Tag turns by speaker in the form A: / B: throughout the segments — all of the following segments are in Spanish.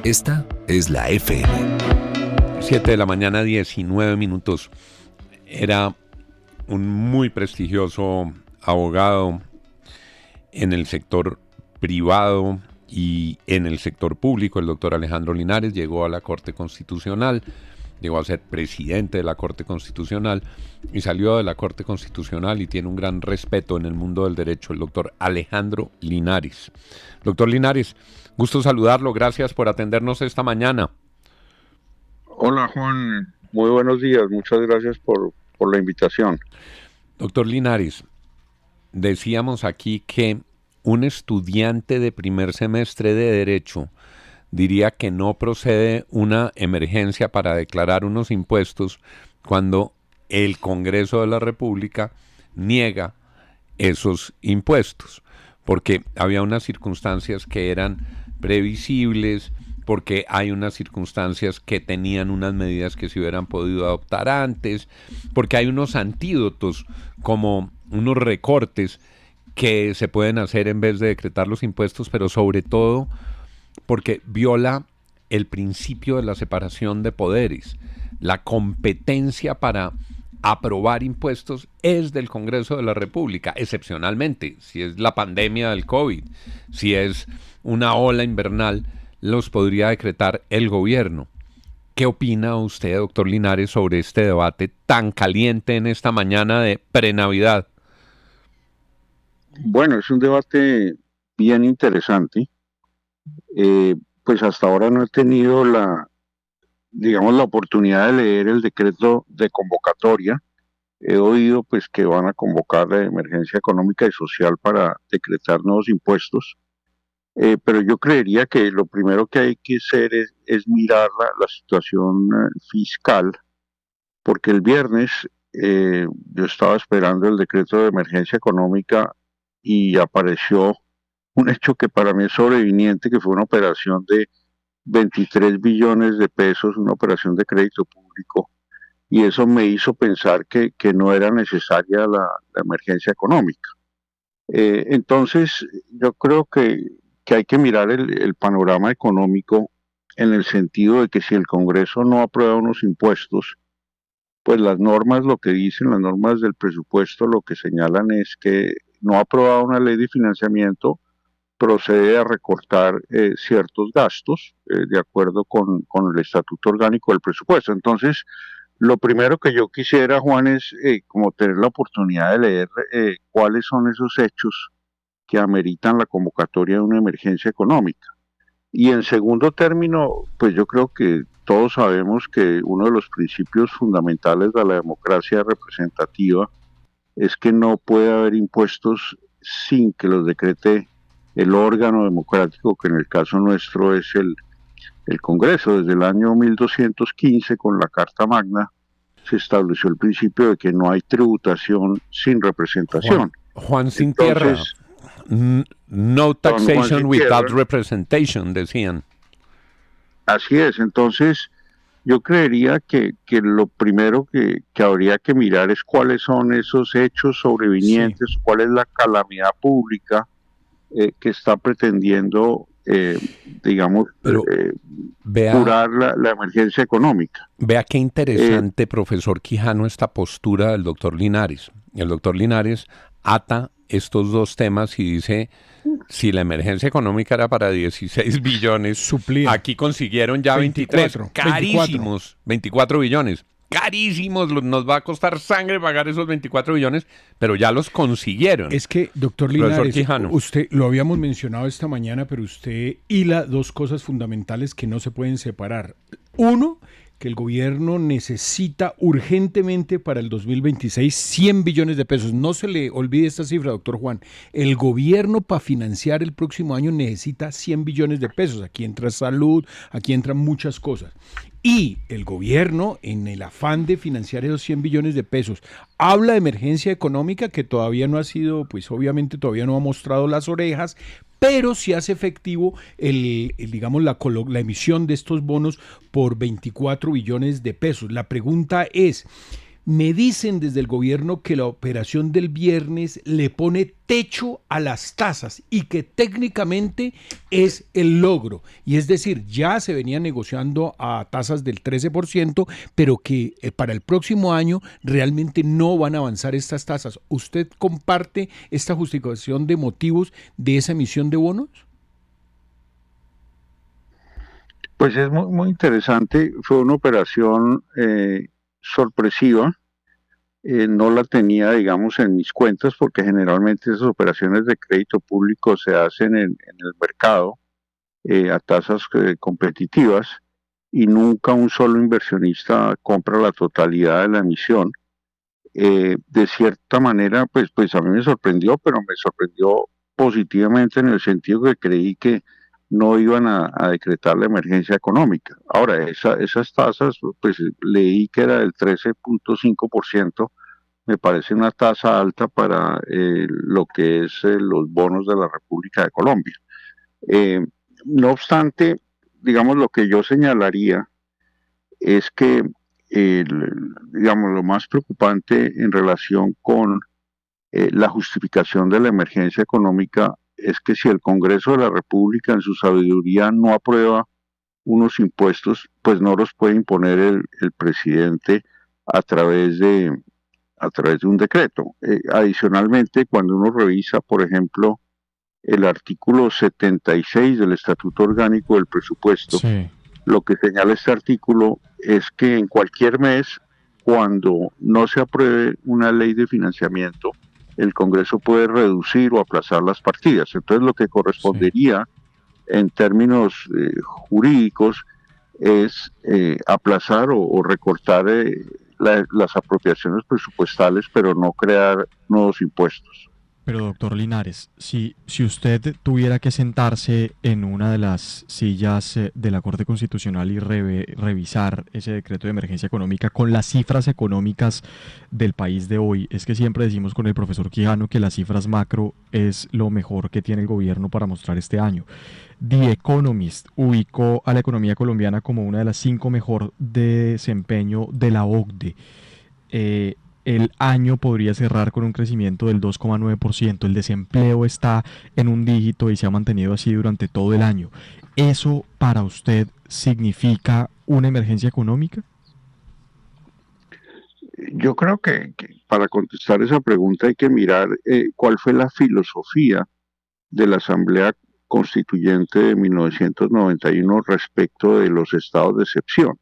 A: Esta es la FM.
B: 7 de la mañana, 19 minutos. Era un muy prestigioso abogado en el sector privado y en el sector público, el doctor Alejandro Linares. Llegó a la Corte Constitucional, llegó a ser presidente de la Corte Constitucional y salió de la Corte Constitucional y tiene un gran respeto en el mundo del derecho, el doctor Alejandro Linares. Doctor Linares, gusto saludarlo, gracias por atendernos esta mañana.
C: Hola Juan, muy buenos días, muchas gracias por la invitación.
B: Doctor Linares, decíamos aquí que un estudiante de primer semestre de Derecho diría que no procede una emergencia para declarar unos impuestos cuando el Congreso de la República niega esos impuestos, porque había unas circunstancias que eran previsibles, porque hay unas circunstancias que tenían unas medidas que se hubieran podido adoptar antes, porque hay unos antídotos como unos recortes que se pueden hacer en vez de decretar los impuestos, pero sobre todo porque viola el principio de la separación de poderes. La competencia para aprobar impuestos es del Congreso de la República, excepcionalmente, si es la pandemia del COVID, si es una ola invernal, los podría decretar el gobierno. ¿Qué opina usted, doctor Linares, sobre este debate tan caliente en esta mañana de prenavidad?
C: Bueno, es un debate bien interesante. Pues hasta ahora no he tenido la oportunidad de leer el decreto de convocatoria. He oído pues que van a convocar la emergencia económica y social para decretar nuevos impuestos. Pero yo creería que lo primero que hay que hacer es mirar la situación fiscal, porque el viernes yo estaba esperando el decreto de emergencia económica y apareció un hecho que para mí es sobreviniente, que fue una operación de 23 billones de pesos, una operación de crédito público, y eso me hizo pensar que no era necesaria la emergencia económica. Entonces, yo creo que hay que mirar el panorama económico en el sentido de que si el Congreso no aprueba unos impuestos, pues las normas, lo que dicen las normas del presupuesto, lo que señalan es que no aprobada una ley de financiamiento, procede a recortar ciertos gastos de acuerdo con el estatuto orgánico del presupuesto. Entonces, lo primero que yo quisiera, Juan, es como tener la oportunidad de leer cuáles son esos hechos que ameritan la convocatoria de una emergencia económica. Y en segundo término, pues yo creo que todos sabemos que uno de los principios fundamentales de la democracia representativa es que no puede haber impuestos sin que los decrete el órgano democrático, que en el caso nuestro es el Congreso. Desde el año 1215, con la Carta Magna, se estableció el principio de que no hay tributación sin representación.
B: Juan sin tierra. No taxation without representation, decían.
C: Así es. Entonces, yo creería que lo primero que habría que mirar es cuáles son esos hechos sobrevinientes, sí, cuál es la calamidad pública que está pretendiendo, curar la emergencia económica.
B: Vea qué interesante, profesor Quijano, esta postura del doctor Linares. El doctor Linares ata estos dos temas y dice, si la emergencia económica era para 16 billones,
D: suplía.
B: Aquí consiguieron ya 23, carísimos, 24 billones. Carísimos, nos va a costar sangre pagar esos 24 billones, pero ya los consiguieron.
D: Es que, doctor Linares, usted lo habíamos mencionado esta mañana, pero usted hila dos cosas fundamentales que no se pueden separar. Uno, que el gobierno necesita urgentemente para el 2026 100 billones de pesos. No se le olvide esta cifra, doctor Juan. El gobierno para financiar el próximo año necesita 100 billones de pesos. Aquí entra salud, aquí entran muchas cosas. Y el gobierno, en el afán de financiar esos 100 billones de pesos, habla de emergencia económica que todavía no ha sido, pues obviamente todavía no ha mostrado las orejas, pero sí hace efectivo la emisión de estos bonos por 24 billones de pesos. La pregunta es, Me dicen desde el gobierno que la operación del viernes le pone techo a las tasas y que técnicamente es el logro. Y es decir, ya se venía negociando a tasas del 13%, pero que para el próximo año realmente no van a avanzar estas tasas. ¿Usted comparte esta justificación de motivos de esa emisión de bonos?
C: Pues es muy, muy interesante. Fue una operación sorpresiva. No la tenía, digamos, en mis cuentas porque generalmente esas operaciones de crédito público se hacen en el mercado a tasas competitivas y nunca un solo inversionista compra la totalidad de la emisión. De cierta manera, pues a mí me sorprendió, pero me sorprendió positivamente en el sentido que creí que no iban a decretar la emergencia económica. Ahora, esas tasas, pues leí que era del 13.5%, me parece una tasa alta para lo que es los bonos de la República de Colombia. Eh, no obstante, digamos, lo que yo señalaría es que, digamos, lo más preocupante en relación con la justificación de la emergencia económica es que si el Congreso de la República en su sabiduría no aprueba unos impuestos, pues no los puede imponer el presidente a través de, a través de un decreto. Adicionalmente, cuando uno revisa, por ejemplo, el artículo 76 del Estatuto Orgánico del Presupuesto, sí, lo que señala este artículo es que en cualquier mes, cuando no se apruebe una ley de financiamiento, el Congreso puede reducir o aplazar las partidas. Entonces, lo que correspondería en términos jurídicos es aplazar o recortar las apropiaciones presupuestales, pero no crear nuevos impuestos.
E: Pero doctor Linares, si usted tuviera que sentarse en una de las sillas de la Corte Constitucional y revisar ese decreto de emergencia económica con las cifras económicas del país de hoy, es que siempre decimos con el profesor Quijano que las cifras macro es lo mejor que tiene el gobierno para mostrar este año. The Economist ubicó a la economía colombiana como una de las 5 mejor de desempeño de la OCDE. El año podría cerrar con un crecimiento del 2,9%. El desempleo está en un dígito y se ha mantenido así durante todo el año. ¿Eso para usted significa una emergencia económica?
C: Yo creo que para contestar esa pregunta hay que mirar cuál fue la filosofía de la Asamblea Constituyente de 1991 respecto de los estados de excepción.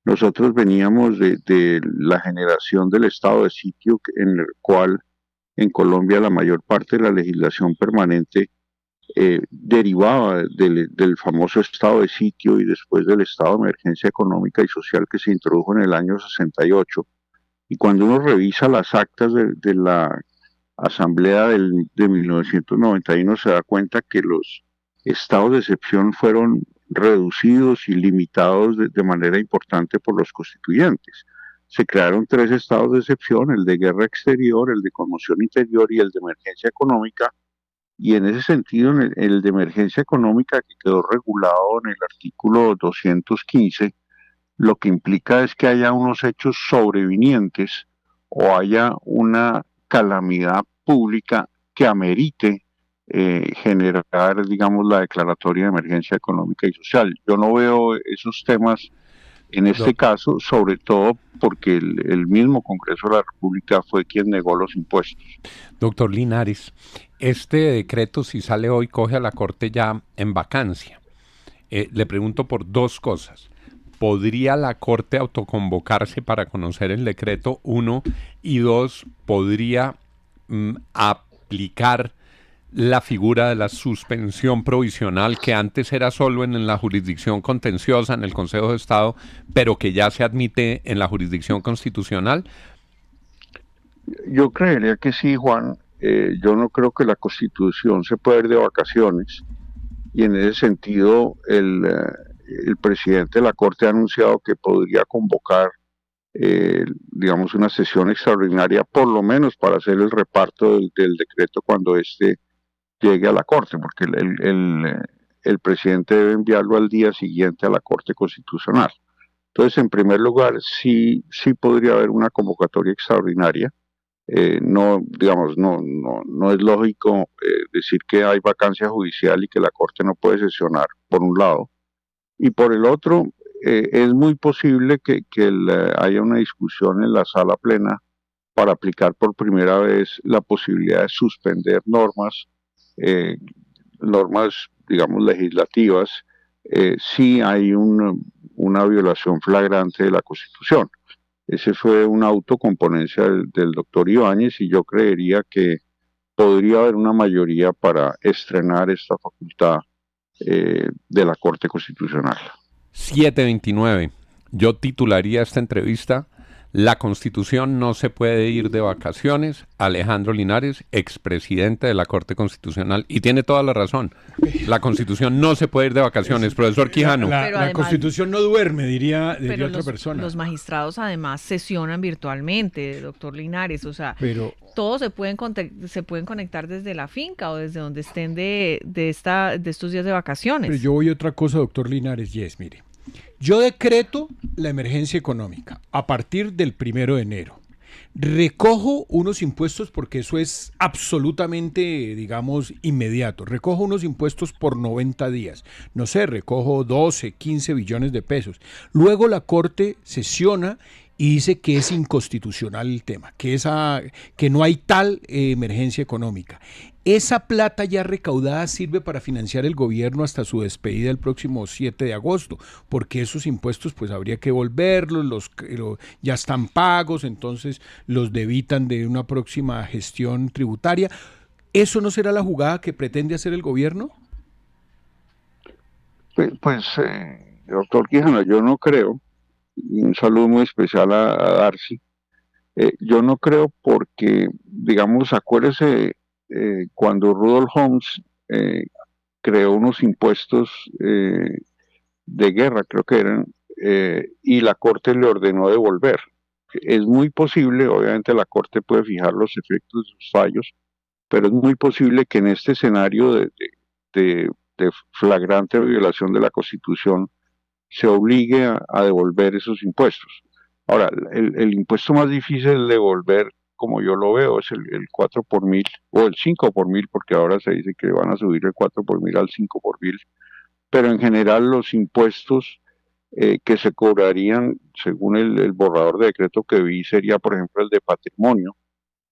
C: Nosotros veníamos de la generación del estado de sitio, en el cual en Colombia la mayor parte de la legislación permanente derivaba del famoso estado de sitio y después del estado de emergencia económica y social que se introdujo en el año 68. Y cuando uno revisa las actas de la Asamblea de 1991 se da cuenta que los estados de excepción fueron reducidos y limitados de manera importante por los constituyentes. Se crearon 3 estados de excepción, el de guerra exterior, el de conmoción interior y el de emergencia económica, y en ese sentido el de emergencia económica que quedó regulado en el artículo 215, lo que implica es que haya unos hechos sobrevinientes o haya una calamidad pública que amerite generar, digamos, la declaratoria de emergencia económica y social. Yo no veo esos temas en este caso, sobre todo porque el mismo Congreso de la República fue quien negó los impuestos.
B: Doctor Linares, este decreto, si sale hoy, coge a la Corte ya en vacancia. Le pregunto por 2 cosas. ¿Podría la Corte autoconvocarse para conocer el decreto? 1, y 2, ¿podría aplicar la figura de la suspensión provisional que antes era solo en la jurisdicción contenciosa, en el Consejo de Estado, pero que ya se admite en la jurisdicción constitucional?
C: Yo creería que sí, Juan. Yo no creo que la Constitución se pueda ir de vacaciones, y en ese sentido el presidente de la Corte ha anunciado que podría convocar digamos una sesión extraordinaria por lo menos para hacer el reparto del decreto cuando llegue a la Corte, porque el presidente debe enviarlo al día siguiente a la Corte Constitucional. Entonces, en primer lugar, sí podría haber una convocatoria extraordinaria. No es lógico decir que hay vacancia judicial y que la Corte no puede sesionar, por un lado. Y por el otro, es muy posible que haya una discusión en la sala plena para aplicar por primera vez la posibilidad de suspender normas, digamos, legislativas, si hay una violación flagrante de la Constitución. Ese fue una autocomponencia del doctor Ibáñez y yo creería que podría haber una mayoría para estrenar esta facultad de la Corte Constitucional.
B: 7:29. Yo titularía esta entrevista: La Constitución no se puede ir de vacaciones. Alejandro Linares, expresidente de la Corte Constitucional. Y tiene toda la razón. La Constitución no se puede ir de vacaciones, profesor Quijano.
D: La Constitución no duerme, diría otra persona.
F: Los magistrados además sesionan virtualmente, doctor Linares. O sea, todos se pueden conectar desde la finca o desde donde estén de estos días de vacaciones.
D: Pero yo voy a otra cosa, doctor Linares, mire. Yo decreto la emergencia económica a partir del 1 de enero. Recojo unos impuestos porque eso es absolutamente, digamos, inmediato. Recojo unos impuestos por 90 días. No sé, recojo 12, 15 billones de pesos. Luego la Corte sesiona y dice que es inconstitucional el tema, que no hay tal emergencia económica. Esa plata ya recaudada sirve para financiar el gobierno hasta su despedida el próximo 7 de agosto, porque esos impuestos pues habría que devolverlos, ya están pagos, entonces los debitan de una próxima gestión tributaria. ¿Eso no será la jugada que pretende hacer el gobierno?
C: Doctor Quijano, yo no creo. Un saludo muy especial a Darcy. Yo no creo porque, digamos, acuérdese cuando Rudolf Holmes creó unos impuestos de guerra, creo que eran, y la Corte le ordenó devolver. Es muy posible, obviamente la Corte puede fijar los efectos de sus fallos, pero es muy posible que en este escenario de flagrante violación de la Constitución se obligue a devolver esos impuestos. Ahora, el impuesto más difícil de devolver, como yo lo veo, es el 4 por mil o el 5 por mil, porque ahora se dice que van a subir el 4 por mil al 5 por mil, pero en general los impuestos que se cobrarían, según el borrador de decreto que vi, sería, por ejemplo, el de patrimonio.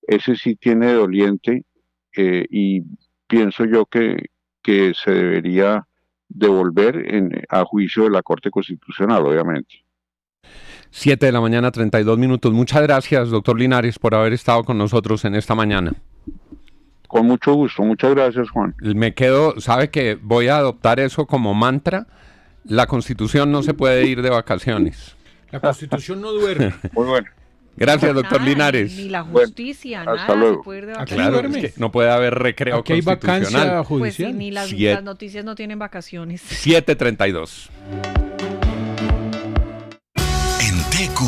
C: Ese sí tiene doliente y pienso yo que se debería devolver a juicio de la Corte Constitucional, obviamente.
B: 7:32 a.m. Muchas gracias, doctor Linares, por haber estado con nosotros en esta mañana.
C: Con mucho gusto, muchas gracias, Juan.
B: Sabe que voy a adoptar eso como mantra: la Constitución no se puede ir de vacaciones.
D: La Constitución no duerme.
C: Muy bueno.
B: Gracias, doctor Linares.
F: Ni la justicia,
C: hasta
F: nada
C: luego.
F: se puede ir de
B: Claro,
F: vacaciones.
B: es que no puede haber recreo
D: Aquí hay
B: constitucional.
D: vacancia judicial.
F: Pues sí, ni las noticias no tienen vacaciones.
B: 7:32.
A: En TQ